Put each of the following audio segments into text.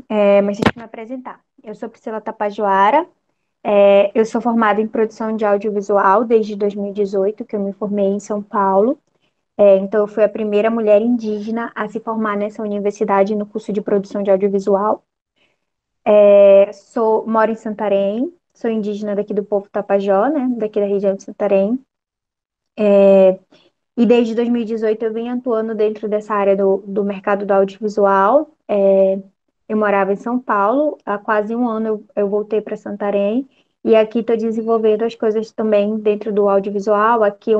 Mas deixa eu me apresentar. Eu sou Priscila Tapajoara, eu sou formada em produção de audiovisual desde 2018, que eu me formei em São Paulo. Então, eu fui a primeira mulher indígena a se formar nessa universidade no curso de produção de audiovisual. Moro em Santarém, sou indígena daqui do povo Tapajó, né, daqui da região de Santarém. E desde 2018 eu venho atuando dentro dessa área do mercado do audiovisual. Eu morava em São Paulo, há quase um ano eu voltei para Santarém e aqui estou desenvolvendo as coisas também dentro do audiovisual. Aqui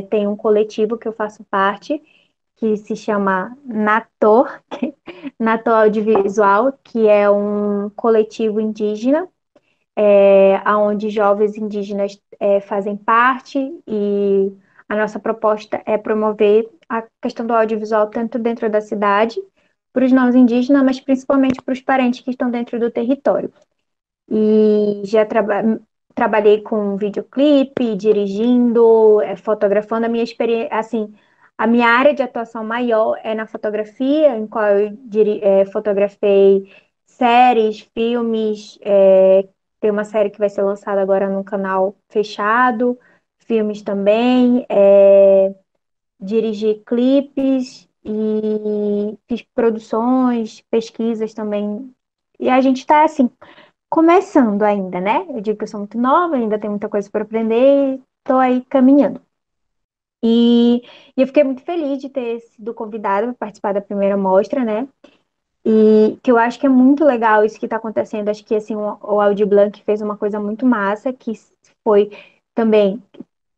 tem um coletivo que eu faço parte, que se chama Nator, Nator Audiovisual, que é um coletivo indígena, onde jovens indígenas fazem parte, e a nossa proposta é promover a questão do audiovisual tanto dentro da cidade, para os não indígenas, mas principalmente para os parentes que estão dentro do território. E já trabalhei com videoclipe, dirigindo, fotografando. A minha experiência, assim, a minha área de atuação maior é na fotografia, em qual eu fotografei séries, filmes. Tem uma série que vai ser lançada agora num canal fechado, filmes também. Dirigi clipes e fiz produções, pesquisas também. E a gente está assim começando ainda, né? Eu digo que eu sou muito nova, ainda tem muita coisa para aprender, estou aí caminhando. E, e eu fiquei muito feliz de ter sido convidada para participar da primeira mostra, né? E que eu acho que é muito legal isso que está acontecendo. Acho que assim, o Audi Blanc fez uma coisa muito massa, que foi também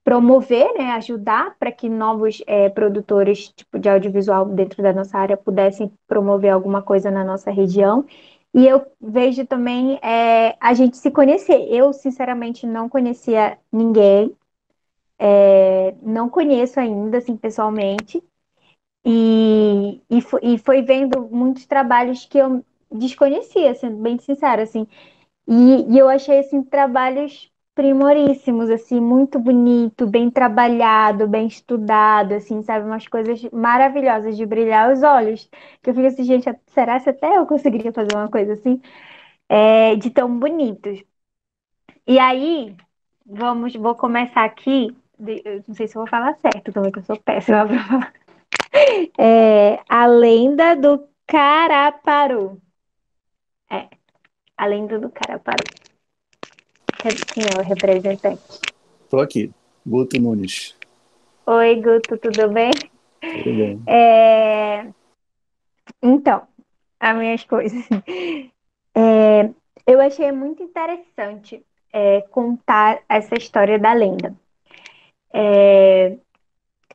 promover, né, ajudar para que novos produtores tipo, de audiovisual dentro da nossa área pudessem promover alguma coisa na nossa região. E eu vejo também a gente se conhecer. Eu, sinceramente, não conhecia ninguém, não conheço ainda, assim, pessoalmente, e foi vendo muitos trabalhos que eu desconhecia, sendo bem sincera, assim. E eu achei assim trabalhos primoríssimos, assim, muito bonito, bem trabalhado, bem estudado, assim, sabe, umas coisas maravilhosas de brilhar os olhos. Que eu fico assim, gente, será que até eu conseguiria fazer uma coisa assim, de tão bonitos? E aí, vou começar aqui. Eu não sei se eu vou falar certo também, que eu sou péssima pra falar. A lenda do Caraparu. É, a lenda do Caraparu. Quem é o representante? Tô aqui, Guto Nunes. Oi, Guto, tudo bem? Tudo bem? É, Então, as minhas coisas. É, Eu achei muito interessante contar essa história da lenda.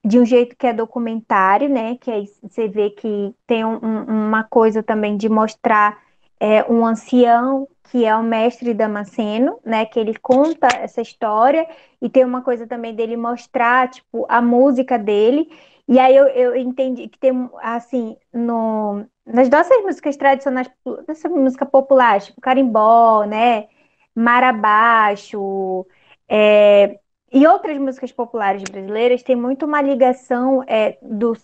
De um jeito que é documentário, né? Que aí você vê que tem uma coisa também de mostrar um ancião que é o mestre Damasceno, né? Que ele conta essa história, e tem uma coisa também dele mostrar, tipo, a música dele. E aí eu entendi que tem, assim, nas nossas músicas tradicionais, nessa música popular, tipo carimbó, né? Marabaixo, é, e outras músicas populares brasileiras têm muito uma ligação do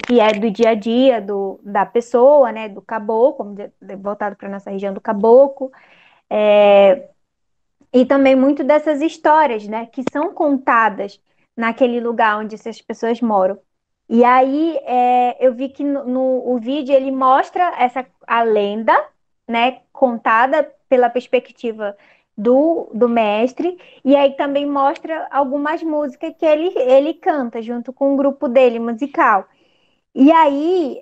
que é do dia a dia da pessoa, né? Do caboclo, voltado para nossa região do caboclo, e também muito dessas histórias, né? Que são contadas naquele lugar onde essas pessoas moram. E aí eu vi que o vídeo ele mostra a lenda, né? Contada pela perspectiva do mestre, e aí também mostra algumas músicas que ele canta junto com o grupo dele musical. E aí,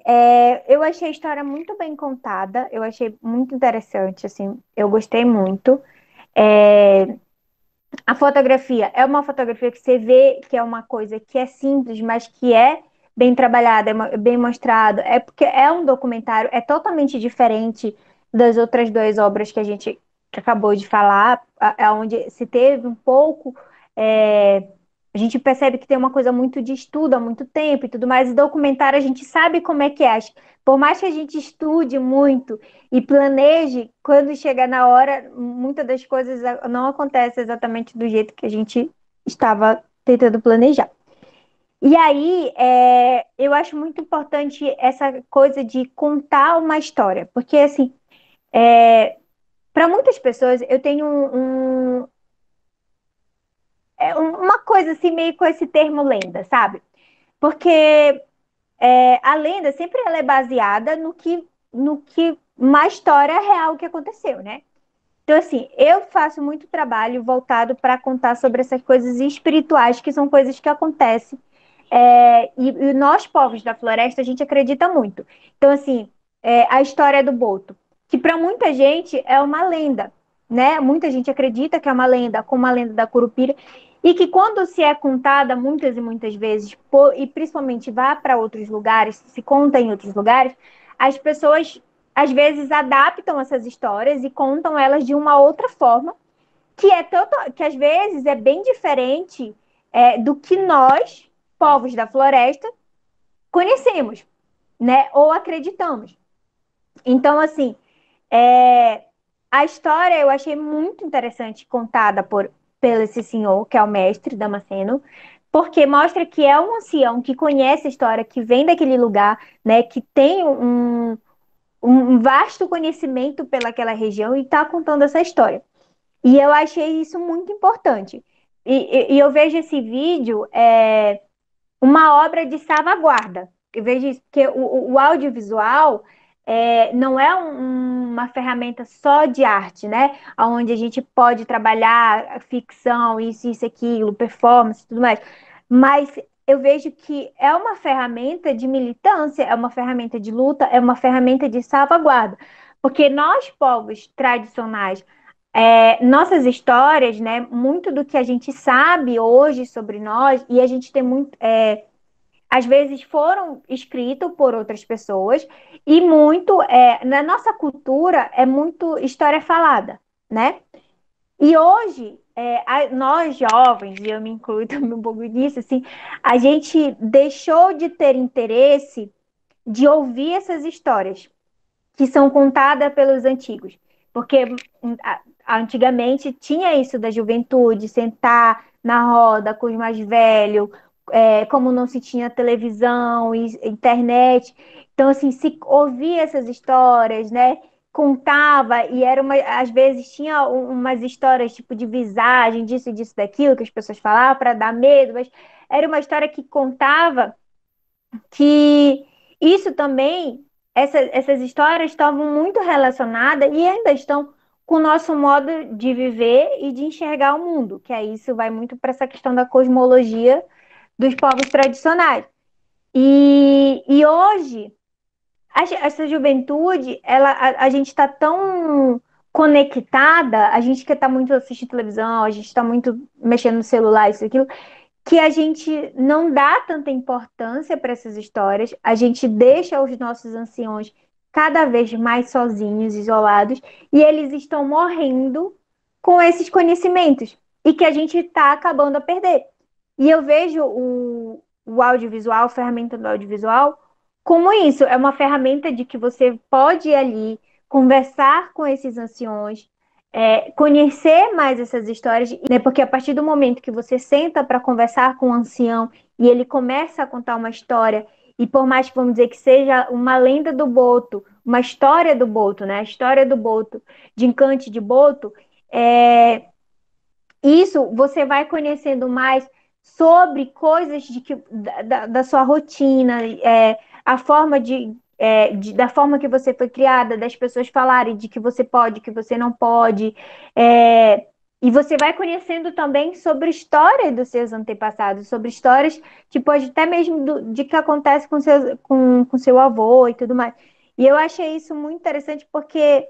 eu achei a história muito bem contada, eu achei muito interessante, assim, eu gostei muito. É, a fotografia é uma fotografia que você vê que é uma coisa que é simples, mas que é bem trabalhada, bem mostrado. É porque é um documentário, é totalmente diferente das outras duas obras que a gente acabou de falar, onde se teve um pouco. é, a gente percebe que tem uma coisa muito de estudo há muito tempo e tudo mais. E documentário a gente sabe como é que é. Por mais que a gente estude muito e planeje, quando chega na hora, muitas das coisas não acontecem exatamente do jeito que a gente estava tentando planejar. E aí, eu acho muito importante essa coisa de contar uma história, porque assim, Para muitas pessoas, eu tenho uma coisa assim, meio com esse termo lenda, sabe? Porque a lenda sempre ela é baseada no que uma história real que aconteceu, né? Então, assim, eu faço muito trabalho voltado para contar sobre essas coisas espirituais, que são coisas que acontecem. E nós, povos da floresta, a gente acredita muito. Então, assim, a história do Boto, que para muita gente é uma lenda, né? Muita gente acredita que é uma lenda, como a lenda da Curupira, e que quando se é contada muitas e muitas vezes, e principalmente vá para outros lugares, se conta em outros lugares, as pessoas às vezes adaptam essas histórias e contam elas de uma outra forma, que às vezes é bem diferente do que nós, povos da floresta, conhecemos, né? Ou acreditamos. Então, assim, é, a história eu achei muito interessante contada pelo esse senhor, que é o mestre Damasceno, porque mostra que é um ancião que conhece a história, que vem daquele lugar, né? Que tem um vasto conhecimento pelaquela região e está contando essa história. E eu achei isso muito importante. E eu vejo esse vídeo uma obra de salvaguarda. Eu vejo isso, porque o audiovisual não é uma ferramenta só de arte, né? Onde a gente pode trabalhar a ficção, isso, aquilo, performance e tudo mais. Mas eu vejo que é uma ferramenta de militância, é uma ferramenta de luta, é uma ferramenta de salvaguarda. Porque nós, povos tradicionais, nossas histórias, né? Muito do que a gente sabe hoje sobre nós, e a gente tem muito. Às vezes foram escritos por outras pessoas, e muito. Na nossa cultura, é muito história falada, né? E hoje, nós jovens, e eu me incluo também um pouco nisso, assim, a gente deixou de ter interesse de ouvir essas histórias que são contadas pelos antigos. Porque antigamente tinha isso da juventude, sentar na roda com os mais velhos, como não se tinha televisão e internet. Então, assim, se ouvia essas histórias, né? Contava, e às vezes tinha umas histórias tipo de visagem, disso, daquilo, que as pessoas falavam para dar medo, mas era uma história que contava que isso também, essas histórias estavam muito relacionadas e ainda estão com o nosso modo de viver e de enxergar o mundo, que aí isso vai muito para essa questão da cosmologia dos povos tradicionais. E hoje, essa juventude, a gente está tão conectada, a gente que está muito assistindo televisão, a gente está muito mexendo no celular, isso, aquilo, que a gente não dá tanta importância para essas histórias, a gente deixa os nossos anciões cada vez mais sozinhos, isolados, e eles estão morrendo com esses conhecimentos e que a gente está acabando a perder. E eu vejo o audiovisual, a ferramenta do audiovisual, como isso, é uma ferramenta de que você pode ir ali conversar com esses anciões, conhecer mais essas histórias, né? Porque a partir do momento que você senta para conversar com um ancião e ele começa a contar uma história, e por mais que vamos dizer que seja uma lenda do Boto, uma história do Boto, né? A história do Boto, de Encante de Boto, isso você vai conhecendo mais sobre coisas da sua rotina, a forma da forma que você foi criada, das pessoas falarem de que você pode, que você não pode. E você vai conhecendo também sobre a história dos seus antepassados, sobre histórias, tipo, até mesmo de que acontece com seu avô e tudo mais. E eu achei isso muito interessante porque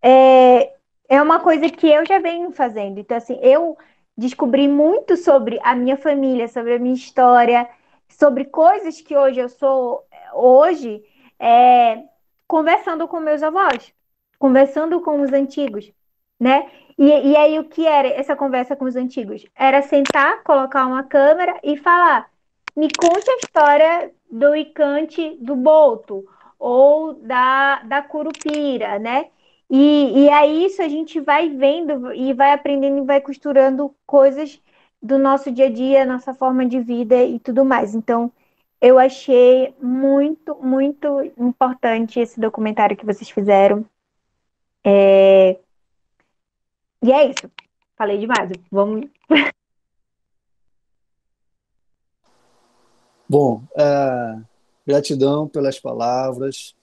é, é uma coisa que eu já venho fazendo. Então, assim, eu descobri muito sobre a minha família, sobre a minha história, sobre coisas que hoje eu sou, hoje, é, conversando com meus avós, conversando com os antigos, né? E aí, o que era essa conversa com os antigos? Era sentar, colocar uma câmera e falar: me conte a história do Icante do Boto ou da Curupira, né? E aí isso a gente vai vendo e vai aprendendo e vai costurando coisas do nosso dia a dia, nossa forma de vida e tudo mais. Então, eu achei muito, muito importante esse documentário que vocês fizeram. E é isso. Falei demais. Vamos. Bom, gratidão pelas palavras.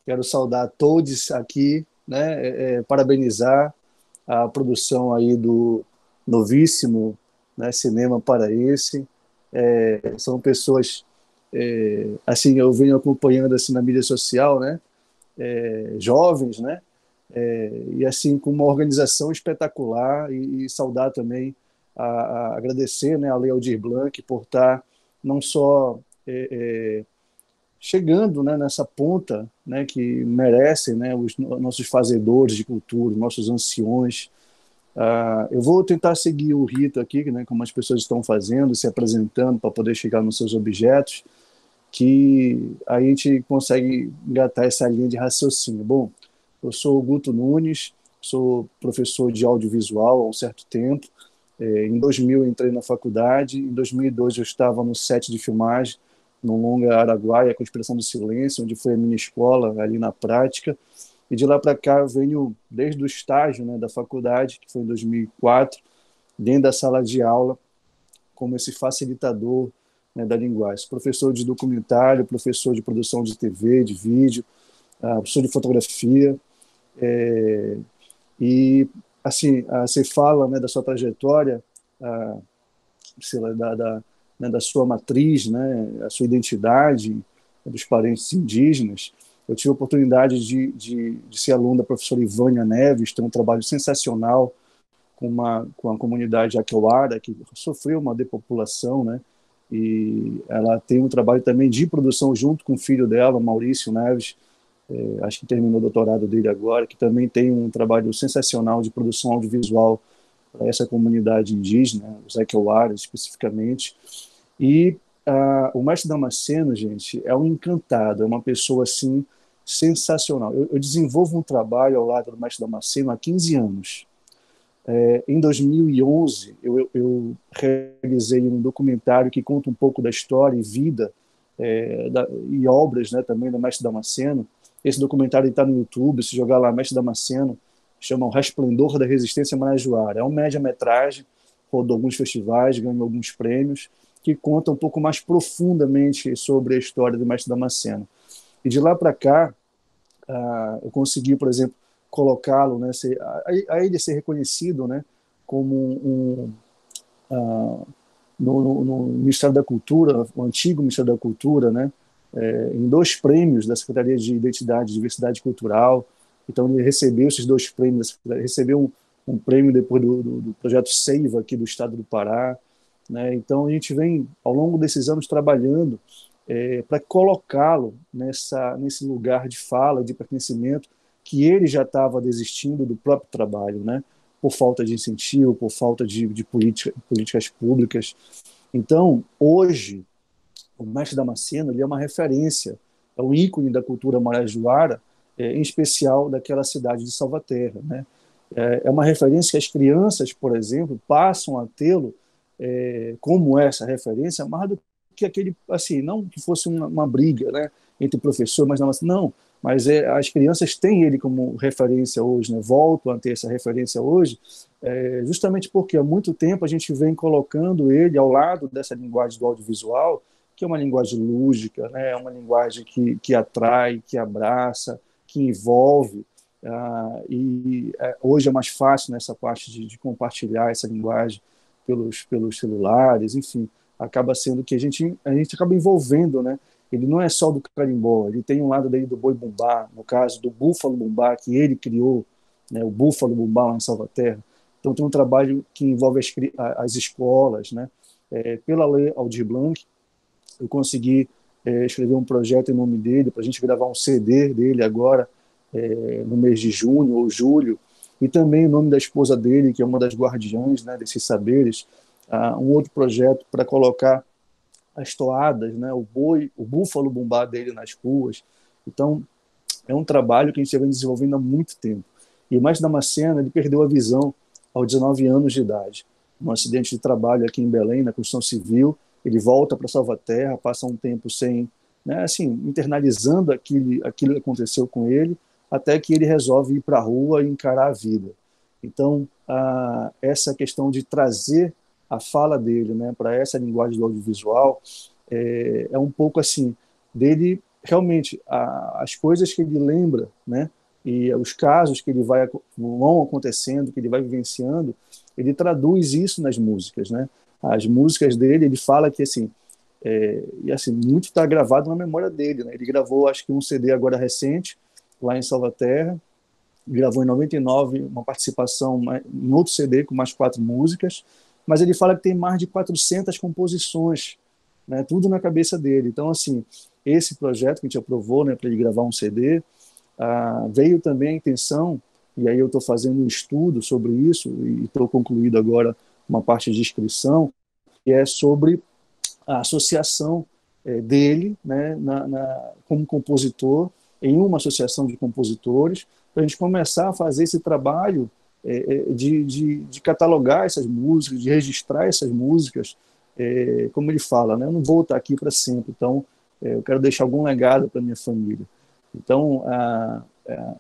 Quero saudar todos aqui, né? Parabenizar a produção aí do novíssimo, né, Cinema Paraense. São pessoas, assim, eu venho acompanhando assim na mídia social, né? Jovens, né? E assim com uma organização espetacular e saudar também agradecer, né, a Lei Aldir Blanc por estar não só chegando, né, nessa ponta, né, que merecem, né, os nossos fazedores de cultura, nossos anciões. Eu vou tentar seguir o rito aqui, né, como as pessoas estão fazendo, se apresentando para poder chegar nos seus objetos, que a gente consegue engatar essa linha de raciocínio. Bom, eu sou o Guto Nunes, sou professor de audiovisual há um certo tempo. Em 2000 eu entrei na faculdade, em 2002 eu estava no set de filmagem, no longa Araguaia, com a Expressão do Silêncio, onde foi a minha escola, ali na prática. E de lá para cá eu venho desde o estágio, né, da faculdade, que foi em 2004, dentro da sala de aula, como esse facilitador, né, da linguagem. Professor de documentário, professor de produção de TV, de vídeo, professor de fotografia. É, e, assim, você fala, né, da sua trajetória, sei lá, né, da sua matriz, né, a sua identidade, dos parentes indígenas. Eu tive a oportunidade de ser aluno da professora Ivânia Neves, tem um trabalho sensacional com a comunidade Aqueuara, que sofreu uma depopulação, né? E ela tem um trabalho também de produção junto com o filho dela, Maurício Neves, acho que terminou o doutorado dele agora, que também tem um trabalho sensacional de produção audiovisual para essa comunidade indígena, os Aqueuaras especificamente. E o mestre Damasceno, gente, é um encantado, é uma pessoa assim sensacional. Eu desenvolvo um trabalho ao lado do mestre Damasceno há 15 anos. Em 2011, eu realizei um documentário que conta um pouco da história e vida e obras, né, também do mestre Damasceno. Esse documentário está no YouTube, se jogar lá Mestre Damasceno, chama O Resplendor da Resistência Marajoara. É um média-metragem, rodou alguns festivais, ganhou alguns prêmios, que conta um pouco mais profundamente sobre a história do Mestre Damasceno. E de lá para cá, eu consegui, por exemplo, colocá-lo, né, a ele ser reconhecido, né, como no Ministério da Cultura, o antigo Ministério da Cultura, né, em 2 prêmios da Secretaria de Identidade e Diversidade Cultural. Então ele recebeu esses 2 prêmios, recebeu um prêmio depois do projeto Seiva aqui do Estado do Pará, né? Então a gente vem ao longo desses anos trabalhando para colocá-lo nesse lugar de fala, de pertencimento, que ele já estava desistindo do próprio trabalho, né? Por falta de incentivo, por falta de políticas públicas. Então, hoje, o mestre Damasceno ele é uma referência, é um ícone da cultura marajoara, em especial daquela cidade de Salvaterra, né? É uma referência que as crianças, por exemplo, passam a tê-lo como essa referência, mais do que aquele, assim, não que fosse uma briga, né, entre professor, mas não, mas as crianças têm ele como referência hoje, né, voltam a ter essa referência hoje, justamente porque há muito tempo a gente vem colocando ele ao lado dessa linguagem do audiovisual, que é uma linguagem lúdica, né, é uma linguagem que atrai, que abraça, que envolve, hoje é mais fácil nessa parte de compartilhar essa linguagem pelos celulares, enfim, acaba sendo que a gente acaba envolvendo, né? Ele não é só do carimbó, ele tem um lado dele do boi bumbá, no caso do búfalo bumbá, que ele criou, né, o búfalo bumbá lá em Salvaterra. Então tem um trabalho que envolve as escolas, né? Pela lei Aldir Blanc, eu consegui escrever um projeto em nome dele, para a gente gravar um CD dele agora, no mês de junho ou julho, e também em nome da esposa dele, que é uma das guardiãs, né, desses saberes, um outro projeto para colocar as toadas, né, o búfalo bumbá dele nas ruas. Então, é um trabalho que a gente vem desenvolvendo há muito tempo. E o mestre Damasceno, ele perdeu a visão aos 19 anos de idade. Um acidente de trabalho aqui em Belém, na construção civil, ele volta para Salvaterra, passa um tempo sem, né, assim, internalizando aquilo que aconteceu com ele, até que ele resolve ir para a rua e encarar a vida. Então, essa questão de trazer a fala dele, né, para essa linguagem do audiovisual é um pouco assim, dele realmente, as coisas que ele lembra, né, e os casos que vão acontecendo, que ele vai vivenciando, ele traduz isso nas músicas, né? As músicas dele, ele fala que assim, e assim, muito está gravado na memória dele, né? Ele gravou, acho que um CD agora recente, lá em Salvaterra, gravou em 99 uma participação em outro CD com mais 4 músicas, mas ele fala que tem mais de 400 composições, né? Tudo na cabeça dele. Então, assim, esse projeto que a gente aprovou, né, para ele gravar um CD, veio também a intenção, e aí eu estou fazendo um estudo sobre isso, e estou concluído agora uma parte de inscrição, que é sobre a associação dele, né, como compositor, em uma associação de compositores, para a gente começar a fazer esse trabalho de catalogar essas músicas, de registrar essas músicas, como ele fala, né, eu não vou estar aqui para sempre, então eu quero deixar algum legado para minha família. Então,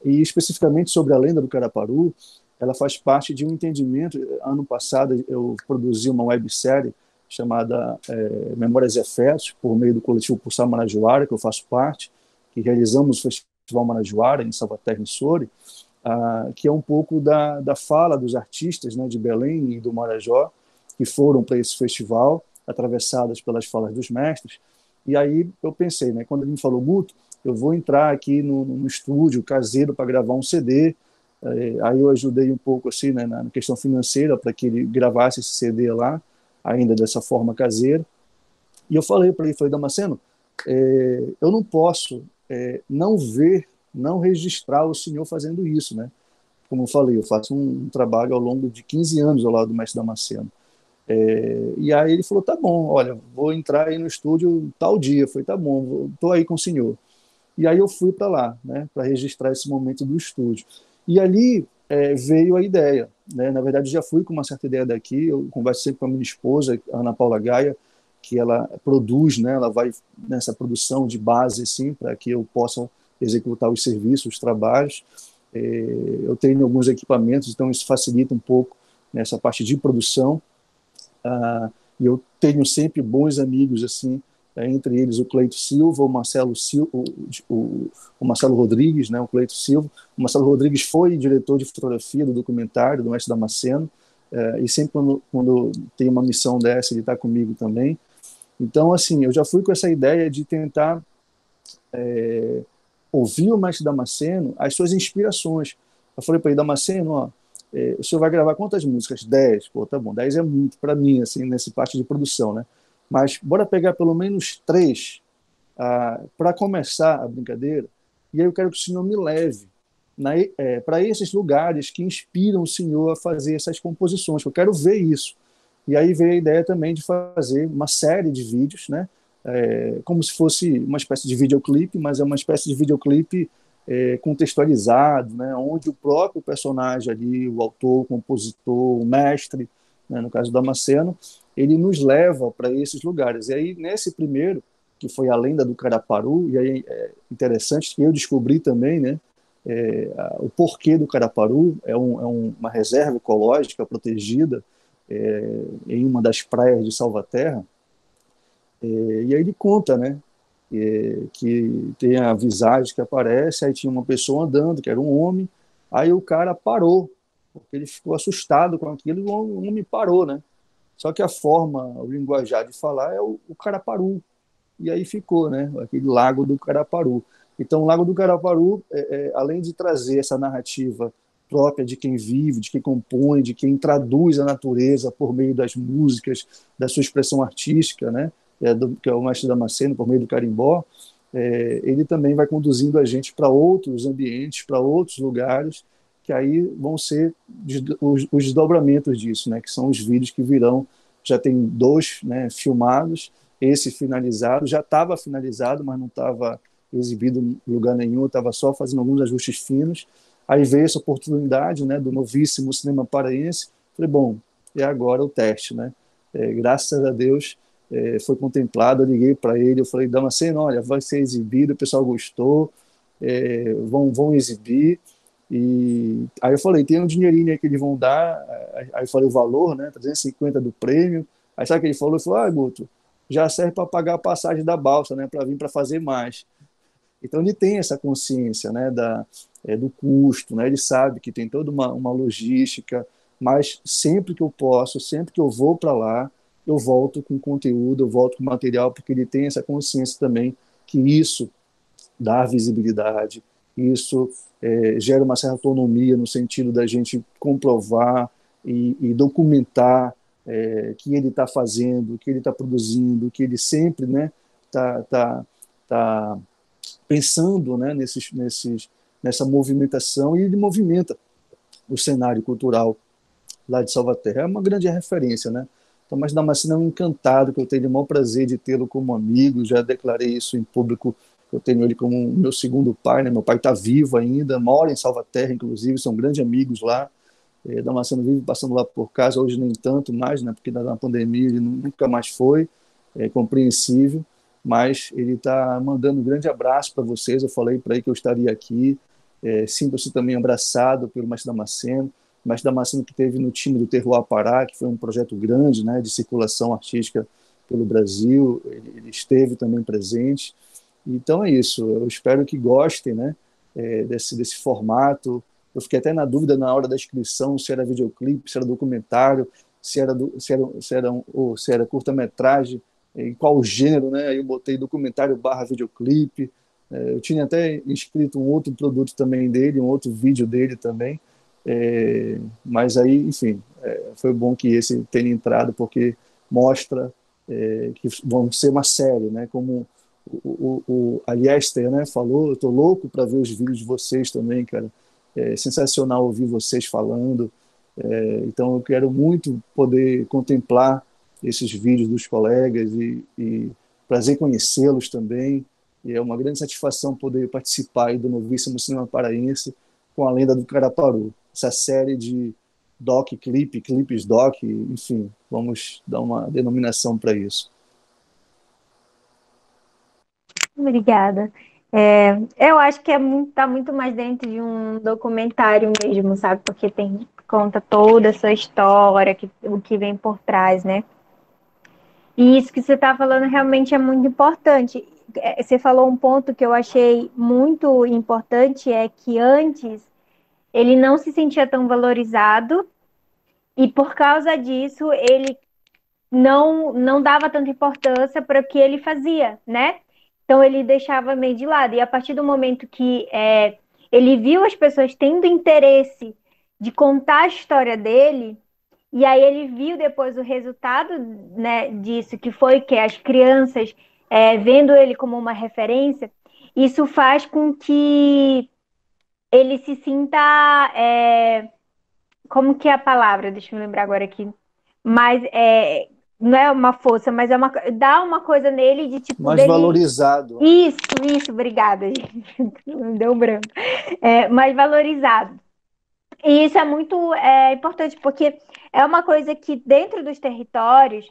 e especificamente sobre a lenda do Caraparu, ela faz parte de um entendimento. Ano passado eu produzi uma websérie chamada Memórias e Afetos, por meio do coletivo Pulsar Marajoara, que eu faço parte, que realizamos o Festival Marajoara em Salvaterra, em Soure, que é um pouco da fala dos artistas, né, de Belém e do Marajó, que foram para esse festival, atravessadas pelas falas dos mestres. E aí eu pensei, né, quando ele me falou, Guto, eu vou entrar aqui no estúdio caseiro para gravar um CD. Aí eu ajudei um pouco assim, né, na questão financeira para que ele gravasse esse CD lá, ainda dessa forma caseira. E eu falei para ele, Damasceno, eu não posso não ver, não registrar o senhor fazendo isso, né? Como eu falei, eu faço um trabalho ao longo de 15 anos ao lado do mestre Damasceno. E aí ele falou, tá bom, olha, vou entrar aí no estúdio tal dia. Foi, tá bom, estou aí com o senhor. E aí eu fui para lá, né, para registrar esse momento do estúdio. E ali veio a ideia, né? Na verdade, já fui com uma certa ideia daqui. Eu converso sempre com a minha esposa, a Ana Paula Gaia, que ela produz, né? Ela vai nessa produção de base, assim, para que eu possa executar os serviços, os trabalhos. Eu tenho alguns equipamentos, então isso facilita um pouco nessa parte de produção. E eu tenho sempre bons amigos, assim, entre eles o Cleito Silva, o Marcelo Silva, o Marcelo Rodrigues, né, o Cleito Silva. O Marcelo Rodrigues foi diretor de fotografia do documentário do mestre Damasceno, e sempre quando tem uma missão dessa, ele está comigo também. Então, assim, eu já fui com essa ideia de tentar ouvir o mestre Damasceno, as suas inspirações. Eu falei para ele, Damasceno, ó, o senhor vai gravar quantas músicas? 10. Pô, tá bom, 10 é muito para mim, assim, nessa parte de produção, né? Mas bora pegar pelo menos 3 para começar a brincadeira, e aí eu quero que o senhor me leve para esses lugares que inspiram o senhor a fazer essas composições, eu quero ver isso. E aí veio a ideia também de fazer uma série de vídeos, né? Como se fosse uma espécie de videoclipe, mas é uma espécie de videoclipe contextualizado, né? Onde o próprio personagem ali, o autor, o compositor, o mestre, né? No caso do Damasceno, ele nos leva para esses lugares. E aí, nesse primeiro, que foi a lenda do Caraparu, e aí é interessante que eu descobri também, né? O porquê do Caraparu, uma reserva ecológica protegida em uma das praias de Salvaterra. E aí ele conta, né? Que tem a visagem que aparece, aí tinha uma pessoa andando, que era um homem, aí o cara parou, porque ele ficou assustado com aquilo, e o homem parou, né? Só que a forma, o linguajar de falar é o Caraparu, e aí ficou, né? Aquele Lago do Caraparu. Então, o Lago do Caraparu, além de trazer essa narrativa própria de quem vive, de quem compõe, de quem traduz a natureza por meio das músicas, da sua expressão artística, né? Que é o mestre Damasceno, por meio do carimbó, ele também vai conduzindo a gente para outros ambientes, para outros lugares, que aí vão ser os desdobramentos disso, né? Que são os vídeos que virão. Já tem 2, né, filmados, esse finalizado, já estava finalizado, mas não estava exibido em lugar nenhum, estava só fazendo alguns ajustes finos. Aí veio essa oportunidade, né, do novíssimo cinema paraense. Falei, bom, é agora o teste, né? Graças a Deus foi contemplado. Eu liguei para ele, eu falei, Damasceno, olha, vai ser exibido, o pessoal gostou, vão exibir. E aí eu falei, tem um dinheirinho aí que eles vão dar, aí eu falei o valor, né, 350 do prêmio. Aí sabe o que ele falou? Ele falou, Guto, já serve para pagar a passagem da balsa, né, para vir para fazer mais. Então ele tem essa consciência, né, do custo, né, ele sabe que tem toda uma logística, mas sempre que eu posso, sempre que eu vou para lá, eu volto com conteúdo, eu volto com material, porque ele tem essa consciência também que isso dá visibilidade, isso gera uma certa autonomia no sentido da gente comprovar e documentar que ele está fazendo, que ele está produzindo, que ele sempre tá pensando, né, nessa movimentação, e ele movimenta o cenário cultural lá de Salvaterra. É uma grande referência, né? Tomás Damasceno é um encantado, que eu tenho o maior prazer de tê-lo como amigo, já declarei isso em público, eu tenho ele como meu segundo pai, né? Meu pai está vivo ainda, mora em Salvaterra, inclusive, são grandes amigos lá. Damasceno vive passando lá por casa, hoje nem tanto mais, né? Porque na pandemia ele nunca mais foi, compreensível, mas ele está mandando um grande abraço para vocês. Eu falei para ele que eu estaria aqui, sinto-se também abraçado pelo Mestre Damasceno. Mestre Damasceno, que teve no time do Terroir Pará, que foi um projeto grande, né, de circulação artística pelo Brasil, ele esteve também presente. Então é isso, eu espero que gostem, né, desse formato. Eu fiquei até na dúvida na hora da inscrição se era videoclipe, se era documentário, se era curta-metragem, em qual gênero, né? Aí eu botei documentário barra videoclipe. Eu tinha até inscrito um outro produto também dele, um outro vídeo dele também. Mas aí, enfim, foi bom que esse tenha entrado, porque mostra que vão ser uma série, né? Como o Aliester, né, falou, eu estou louco para ver os vídeos de vocês também, cara. É sensacional ouvir vocês falando. Então eu quero muito poder contemplar esses vídeos dos colegas e prazer conhecê-los também. E é uma grande satisfação poder participar aí do Novíssimo Cinema Paraense com a Lenda do Caraparu, essa série de clipes doc, enfim, vamos dar uma denominação para isso. Obrigada. Eu acho que tá muito mais dentro de um documentário mesmo, sabe? Porque conta toda a sua história, o que vem por trás, né? E isso que você está falando realmente é muito importante. Você falou um ponto que eu achei muito importante, é que antes ele não se sentia tão valorizado e por causa disso ele não dava tanta importância para o que ele fazia, né? Então ele deixava meio de lado. E a partir do momento que ele viu as pessoas tendo interesse de contar a história dele, e aí ele viu depois o resultado, né, disso, que foi que as crianças, vendo ele como uma referência, isso faz com que ele se sinta, como que é a palavra? Deixa eu me lembrar agora aqui. Mas não é uma força, mas dá uma coisa nele de tipo Mais dele. valorizado. Isso, obrigada. Me deu um branco. Mais valorizado. E isso é muito importante, porque é uma coisa que dentro dos territórios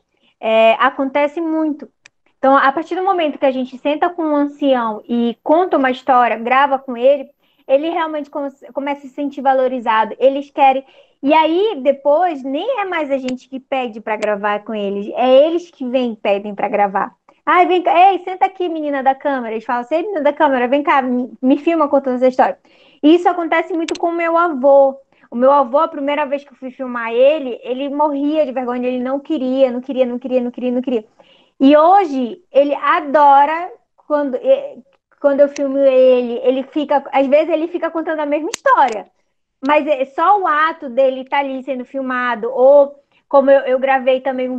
acontece muito. Então, a partir do momento que a gente senta com um ancião e conta uma história, grava com ele realmente começa a se sentir valorizado. Eles querem. E aí, depois, nem é mais a gente que pede para gravar com eles, é eles que vêm e pedem para gravar. Ai, vem cá, ei, senta aqui, menina da câmera. Eles falam assim, menina da câmera, vem cá, me filma contando essa história. E isso acontece muito com o meu avô. O meu avô, a primeira vez que eu fui filmar ele morria de vergonha, ele não queria, não queria, não queria, não queria, não queria. E hoje ele adora quando eu filmo ele fica, às vezes ele fica contando a mesma história, mas é só o ato dele estar ali sendo filmado, ou como eu gravei também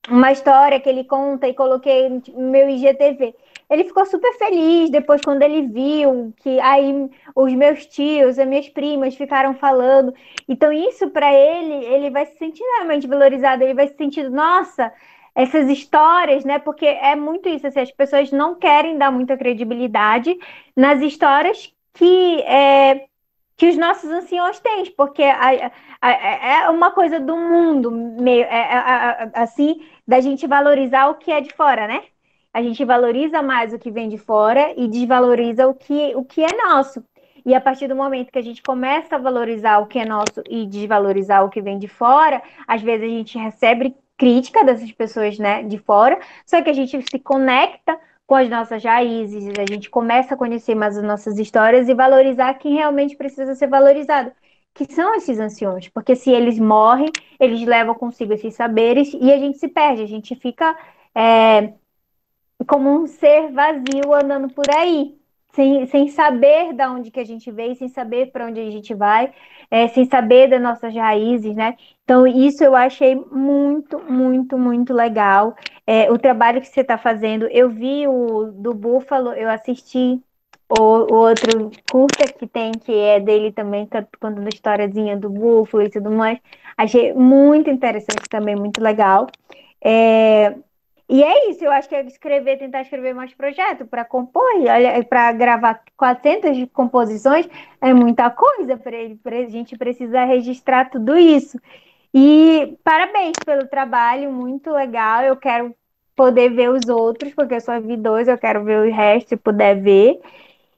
uma história que ele conta e coloquei no meu IGTV. Ele ficou super feliz depois quando ele viu que aí os meus tios, as minhas primas ficaram falando. Então isso para ele vai se sentir realmente valorizado, ele vai se sentir, nossa, essas histórias, né? Porque é muito isso, assim, as pessoas não querem dar muita credibilidade nas histórias que os nossos anciões têm, porque é uma coisa do mundo meio assim da gente valorizar o que é de fora, né? a gente valoriza mais o que vem de fora e desvaloriza o que é nosso. E a partir do momento que a gente começa a valorizar o que é nosso e desvalorizar o que vem de fora, às vezes a gente recebe crítica dessas pessoas, né, de fora, só que a gente se conecta com as nossas raízes, a gente começa a conhecer mais as nossas histórias e valorizar quem realmente precisa ser valorizado, que são esses anciões, porque se eles morrem, eles levam consigo esses saberes e a gente se perde, a gente fica como um ser vazio andando por aí, sem saber de onde que a gente veio, sem saber para onde a gente vai, sem saber das nossas raízes, né? Então, isso eu achei muito, muito, muito legal. O trabalho que você está fazendo, eu vi o do Búfalo, eu assisti o outro curta que tem, que é dele também, contando a historiazinha do Búfalo e tudo mais. Achei muito interessante também, muito legal. É, e é isso, eu acho que é escrever, tentar escrever mais projeto para compor, para gravar 400 de composições é muita coisa para ele, a gente precisa registrar tudo isso. E parabéns pelo trabalho, muito legal. Eu quero poder ver os outros, porque eu só vi dois, eu quero ver o resto se puder ver.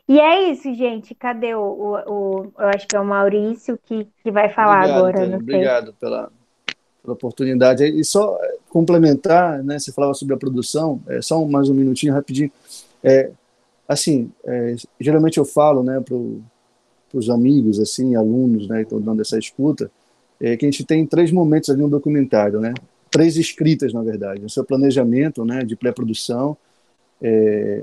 E é isso, gente. Cadê eu acho que é o Maurício que vai falar Obrigado, agora, Tânia. não sei. Obrigado pela oportunidade. E só complementar, né? Você falava sobre a produção, só mais um minutinho rapidinho. É, assim, geralmente eu falo, né, para os amigos, assim, alunos, né, que estão dando essa escuta, que a gente tem três momentos ali no documentário, né? Três escritas, na verdade. O seu planejamento, né, de pré-produção,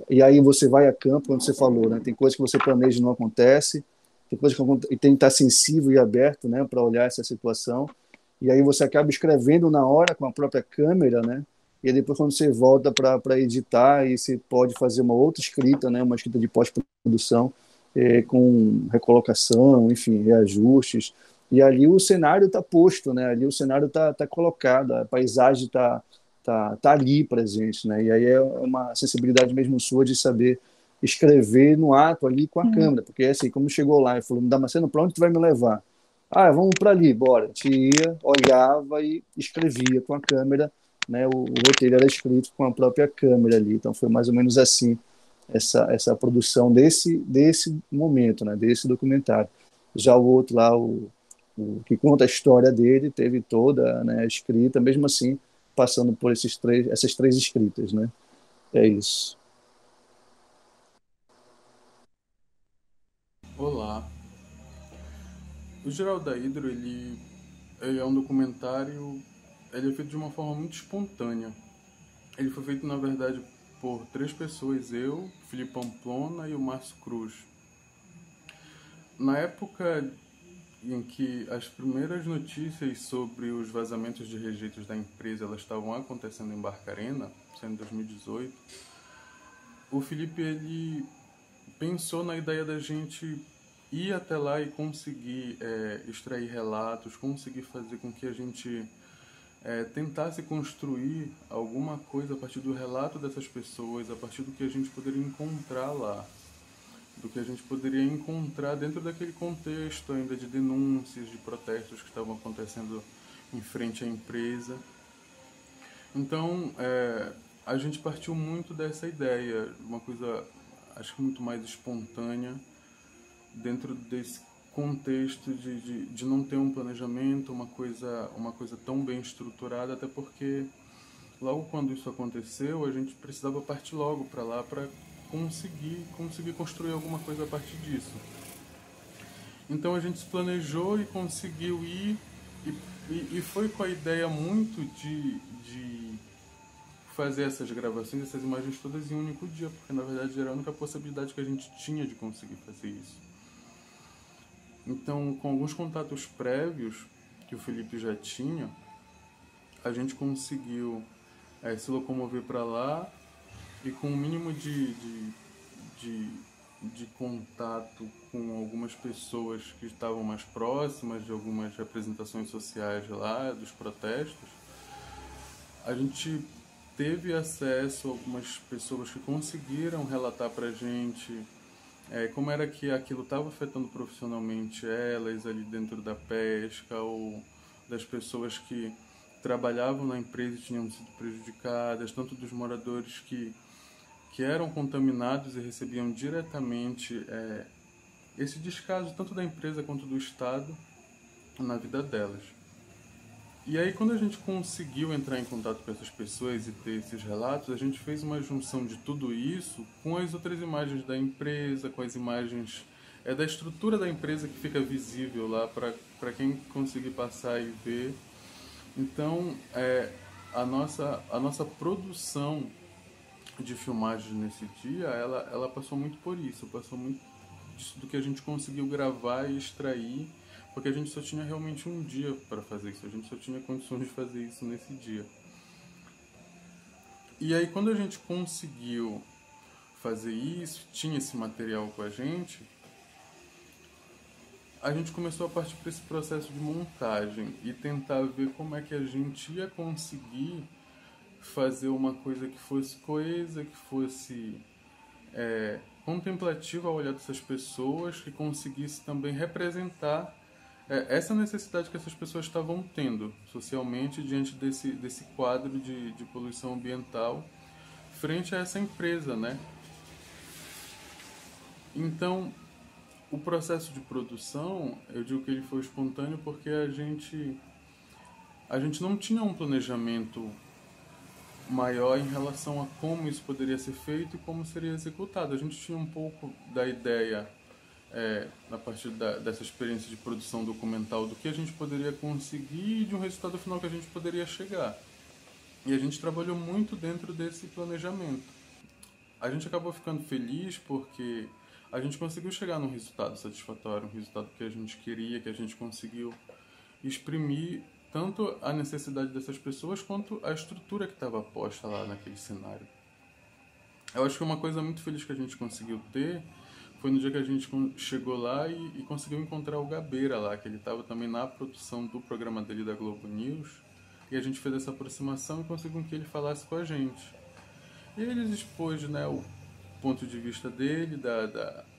e aí você vai a campo, como você falou, né? Tem coisas que você planeja e não acontece, tem coisas que e tem que estar sensível e aberto, né, para olhar essa situação. E aí você acaba escrevendo na hora com a própria câmera, né? E aí depois quando você volta para editar, e você pode fazer uma outra escrita, né, uma escrita de pós-produção, com recolocação, enfim, reajustes. E ali o cenário está posto, né? Ali o cenário está colocado, a paisagem tá ali presente, né? E aí é uma sensibilidade mesmo sua de saber escrever no ato ali com a Sim. câmera, porque assim, como chegou lá e falou, me dá Damasceno, para onde tu vai me levar? Ah, vamos para ali, bora. Te ia, olhava e escrevia com a câmera, né? O roteiro era escrito com a própria câmera ali, então foi mais ou menos assim essa produção desse momento, né? Desse documentário. Já o outro lá, o que conta a história dele, teve toda, né, escrita, mesmo assim passando por essas três escritas, né? É isso. Olá. O Geral da Hidro, ele é um documentário, ele é feito de uma forma muito espontânea. Ele foi feito, na verdade, por três pessoas, eu, Felipe Pamplona e o Márcio Cruz. Na época em que as primeiras notícias sobre os vazamentos de rejeitos da empresa elas estavam acontecendo em Barcarena, sendo em 2018, o Felipe ele pensou na ideia da gente ir até lá e conseguir extrair relatos, conseguir fazer com que a gente tentasse construir alguma coisa a partir do relato dessas pessoas, a partir do que a gente poderia encontrar lá, do que a gente poderia encontrar dentro daquele contexto ainda de denúncias, de protestos que estavam acontecendo em frente à empresa. Então, a gente partiu muito dessa ideia, uma coisa, acho que muito mais espontânea, dentro desse contexto de não ter um planejamento, uma coisa tão bem estruturada, até porque logo quando isso aconteceu, a gente precisava partir logo para lá para conseguir construir alguma coisa a partir disso. Então a gente se planejou e conseguiu ir, e foi com a ideia muito de fazer essas gravações, essas imagens todas em um único dia, porque na verdade era a única possibilidade que a gente tinha de conseguir fazer isso. Então, com alguns contatos prévios que o Felipe já tinha, a gente conseguiu se locomover para lá, e com o mínimo de, de contato com algumas pessoas que estavam mais próximas de algumas representações sociais lá, dos protestos, a gente teve acesso a algumas pessoas que conseguiram relatar para a gente como era que aquilo estava afetando profissionalmente elas ali dentro da pesca, ou das pessoas que trabalhavam na empresa e tinham sido prejudicadas, tanto dos moradores que que eram contaminados e recebiam diretamente esse descaso tanto da empresa quanto do Estado na vida delas. E aí, quando a gente conseguiu entrar em contato com essas pessoas e ter esses relatos, a gente fez uma junção de tudo isso com as outras imagens da empresa, com as imagens da estrutura da empresa que fica visível lá para quem conseguir passar e ver. Então, a nossa produção de filmagens nesse dia, ela passou muito por isso, passou muito disso do que a gente conseguiu gravar e extrair, porque a gente só tinha realmente um dia para fazer isso, a gente só tinha condições de fazer isso nesse dia. E aí, quando a gente conseguiu fazer isso, tinha esse material com a gente começou a partir para esse processo de montagem e tentar ver como é que a gente ia conseguir fazer uma coisa que fosse coesa, que fosse contemplativa ao olhar dessas pessoas, que conseguisse também representar essa necessidade que essas pessoas estavam tendo socialmente diante desse quadro de poluição ambiental frente a essa empresa, né? Então, o processo de produção, eu digo que ele foi espontâneo porque a gente não tinha um planejamento maior em relação a como isso poderia ser feito e como seria executado. A gente tinha um pouco da ideia, a partir dessa experiência de produção documental, do que a gente poderia conseguir e de um resultado final que a gente poderia chegar. E a gente trabalhou muito dentro desse planejamento. A gente acabou ficando feliz porque a gente conseguiu chegar num resultado satisfatório, um resultado que a gente queria, que a gente conseguiu exprimir tanto a necessidade dessas pessoas quanto a estrutura que estava posta lá naquele cenário. Eu acho que uma coisa muito feliz que a gente conseguiu ter foi no dia que a gente chegou lá e conseguiu encontrar o Gabeira lá, que ele estava também na produção do programa dele da Globo News, e a gente fez essa aproximação e conseguiu que ele falasse com a gente. E ele expôs, né, o ponto de vista dele,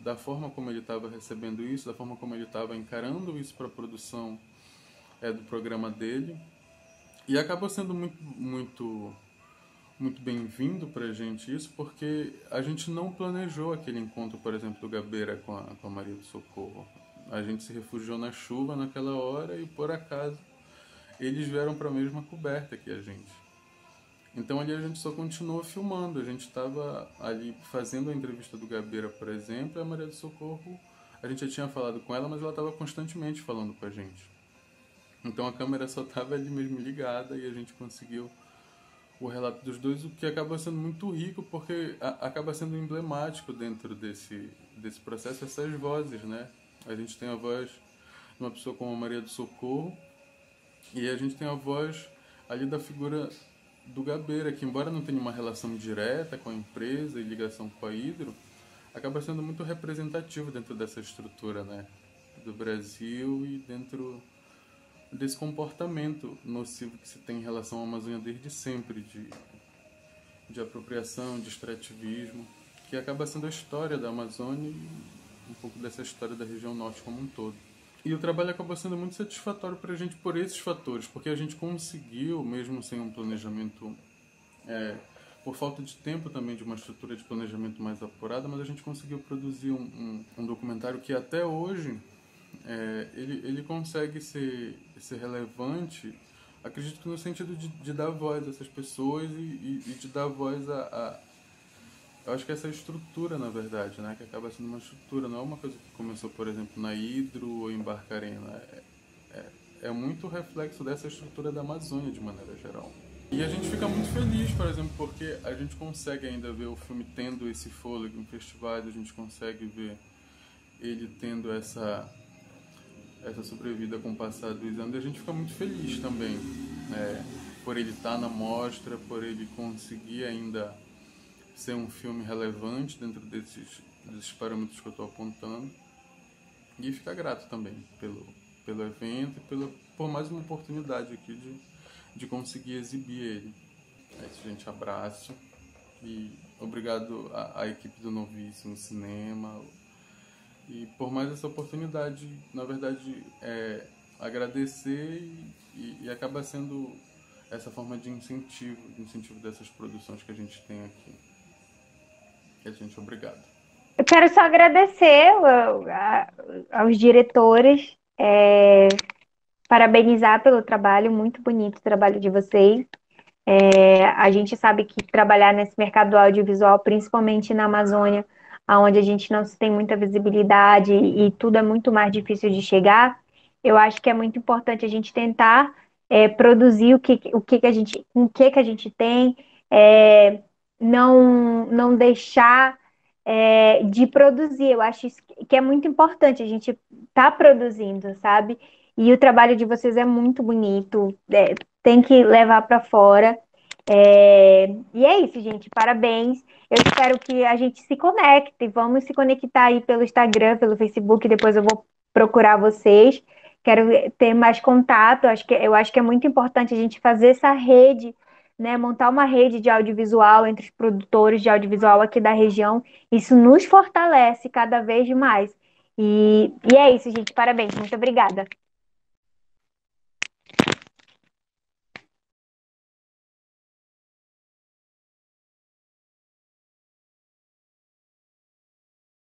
da forma como ele estava recebendo isso, da forma como ele estava encarando isso para a produção do programa dele. E acabou sendo muito bem-vindo para a gente isso, porque a gente não planejou aquele encontro, por exemplo, do Gabeira com a Maria do Socorro. A gente se refugiou na chuva naquela hora e, por acaso, eles vieram para a mesma coberta que a gente. Então ali a gente só continuou filmando, a gente estava ali fazendo a entrevista do Gabeira, por exemplo, e a Maria do Socorro, a gente já tinha falado com ela, mas ela estava constantemente falando com a gente. Então a câmera só estava ali mesmo ligada e a gente conseguiu o relato dos dois, o que acaba sendo muito rico, porque acaba sendo emblemático dentro desse processo essas vozes, né? A gente tem a voz de uma pessoa como a Maria do Socorro e a gente tem a voz ali da figura do Gabeira, que embora não tenha uma relação direta com a empresa e ligação com a Hidro, acaba sendo muito representativo dentro dessa estrutura, né, do Brasil e dentro desse comportamento nocivo que se tem em relação à Amazônia desde sempre, de apropriação, de extrativismo, que acaba sendo a história da Amazônia e um pouco dessa história da região norte como um todo. E o trabalho acabou sendo muito satisfatório para a gente por esses fatores, porque a gente conseguiu, mesmo sem um planejamento, por falta de tempo também, de uma estrutura de planejamento mais apurada, mas a gente conseguiu produzir um documentário que até hoje ele consegue ser relevante, acredito que no sentido de dar voz a essas pessoas e de dar voz eu acho que essa estrutura, na verdade, né, que acaba sendo uma estrutura, não é uma coisa que começou, por exemplo, na Hidro ou em Barcarena. É muito reflexo dessa estrutura da Amazônia, de maneira geral. E a gente fica muito feliz, por exemplo, porque a gente consegue ainda ver o filme tendo esse fôlego em festivais, a gente consegue ver ele tendo essa sobrevida com o passar dos anos, e a gente fica muito feliz também, por ele estar na mostra, por ele conseguir ainda ser um filme relevante dentro desses parâmetros que eu estou apontando, e ficar grato também pelo evento e por mais uma oportunidade aqui de conseguir exibir ele. É isso, gente, abraço e obrigado à equipe do Novíssimo Cinema e por mais essa oportunidade, na verdade, agradecer e acaba sendo essa forma de incentivo dessas produções que a gente tem aqui. gente, obrigado. Eu quero só agradecer aos diretores, parabenizar pelo trabalho, muito bonito o trabalho de vocês. A gente sabe que trabalhar nesse mercado audiovisual, principalmente na Amazônia, onde a gente não se tem muita visibilidade e tudo é muito mais difícil de chegar, eu acho que é muito importante a gente tentar produzir o que que a gente, com o que a gente tem, não deixar de produzir. Eu acho isso que é muito importante a gente tá produzindo, sabe? E o trabalho de vocês é muito bonito, tem que levar para fora. E é isso, gente. Parabéns. Eu espero que a gente se conecte. Vamos se conectar aí pelo Instagram, pelo Facebook. Depois eu vou procurar vocês. Quero ter mais contato. Eu acho que é muito importante a gente fazer essa rede, né? Montar uma rede de audiovisual entre os produtores de audiovisual aqui da região. Isso nos fortalece cada vez mais. E é isso, gente. Parabéns. Muito obrigada.